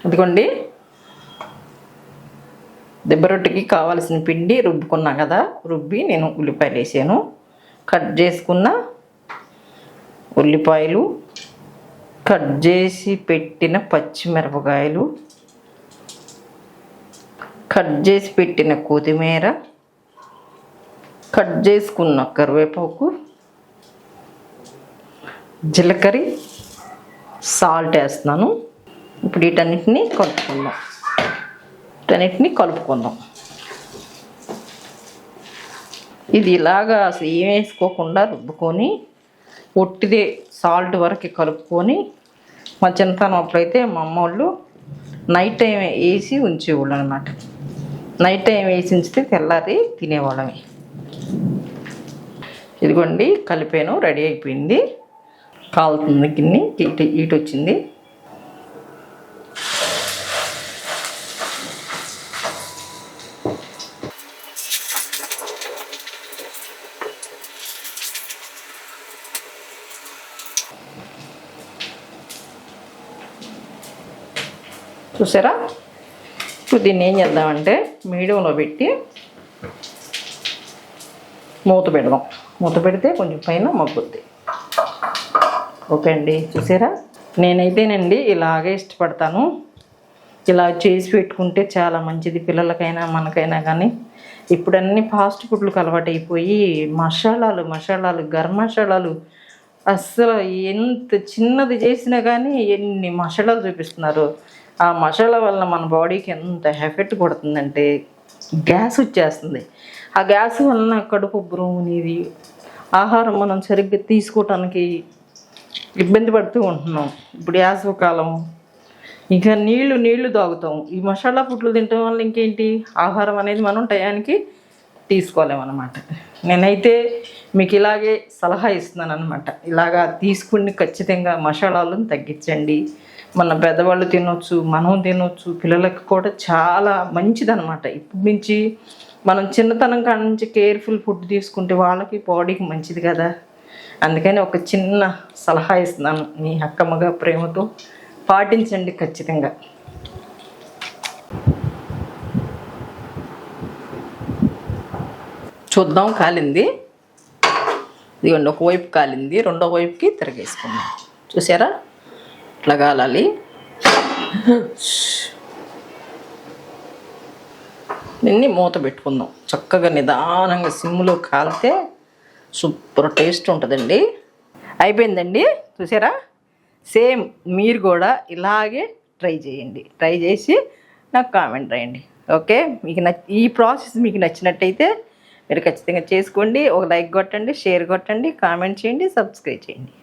ఇదిగోండి దెబ్బ రొట్టెకి కావాల్సిన పిండి రుబ్బుకున్నా కదా, రుబ్బి నేను ఉల్లిపాయలు వేసాను. కట్ చేసుకున్న ఉల్లిపాయలు, కట్ చేసి పెట్టిన పచ్చిమిరపకాయలు, కట్ చేసి పెట్టిన కొత్తిమీర, కట్ చేసుకున్న కరివేపాకు, జీలకర్ర, సాల్ట్ వేస్తున్నాను. ఇప్పుడు వీటన్నిటిని కలుపుకుందాం. ఇది ఇలాగా అసలు ఏం వేసుకోకుండా రుబ్బుకొని ఒట్టిదే సాల్ట్ వరకు కలుపుకొని, మా చిన్నతనం అప్పుడైతే మా అమ్మ వాళ్ళు నైట్ టైం వేసి ఉంచేవాళ్ళు అనమాట. నైట్ టైం వేసి ఉంచితే తెల్లారి తినేవాళ్ళమే. ఇదిగోండి కలిపాను, రెడీ అయిపోయింది. కాలుతుంది గిన్నె, ఈటు వచ్చింది. చూసారా? ఇప్పుడు దీన్ని ఏం చేద్దామంటే మీడియంలో పెట్టి మూత పెడదాం. మూత పెడితే కొంచెం పైన మగ్గుద్ది. ఓకే అండి, చూసారా? నేనైతేనండి ఇలాగే ఇష్టపడతాను. ఇలా చేసి పెట్టుకుంటే చాలా మంచిది పిల్లలకైనా మనకైనా. కానీ ఇప్పుడు అన్ని ఫాస్ట్ ఫుడ్లకు అలవాటు అయిపోయి మసాలాలు గరం మసాలాలు, అస్సలు ఎంత చిన్నది చేసినా కానీ ఎన్ని మసాలాలు చూపిస్తున్నారు. ఆ మసాలా వల్ల మన బాడీకి ఎంత ఎఫెక్ట్ కొడుతుందంటే గ్యాస్ వచ్చేస్తుంది. ఆ గ్యాస్ వలన కడుపు ఉబ్బరం, ఆహారం మనం సరిగ్గా తీసుకోవటానికి ఇబ్బంది పడుతూ ఉంటున్నాం. ఇప్పుడు వేసవికాలం, ఇంకా నీళ్లు తాగుతాం. ఈ మసాలా ఫుడ్లు తినటం వల్ల ఇంకేంటి, ఆహారం అనేది మనం టయానికి తీసుకోలేమన్నమాట. నేనైతే మీకు ఇలాగే సలహా ఇస్తున్నాను అనమాట. ఇలాగా తీసుకుని ఖచ్చితంగా మసాలాలను తగ్గించండి. మన పెద్దవాళ్ళు తినొచ్చు, మనం తినొచ్చు, పిల్లలకు కూడా చాలా మంచిదన్నమాట. ఇప్పుడు నుంచి మనం చిన్నతనం కాడ నుంచి కేర్ఫుల్ ఫుడ్ తీసుకుంటే వాళ్ళకి బాడీకి మంచిది కదా. అందుకని ఒక చిన్న సలహా ఇస్తున్నాను, మీ అక్కమ్మగా ప్రేమతో పాటించండి ఖచ్చితంగా. చూద్దాం, కాలింది. ఇదిగోండి, ఒకవైపు కాలింది, రెండో వైపుకి తిరగేసుకుందాం. చూసారా? ఇట్లా కాలాలి. దీన్ని మూత పెట్టుకుందాం. చక్కగా నిదానంగా సిమ్లో కాలితే సూపర్ టేస్ట్ ఉంటుందండి. అయిపోయిందండి, చూసారా? సేమ్ మీరు కూడా ఇలాగే ట్రై చేయండి. ట్రై చేసి నాకు కామెంట్ రాయండి. ఓకే, మీకు ఈ ప్రాసెస్ మీకు నచ్చినట్టయితే మీరు ఖచ్చితంగా చేసుకోండి. ఒక లైక్ కొట్టండి, షేర్ కొట్టండి, కామెంట్ చేయండి, సబ్స్క్రైబ్ చేయండి.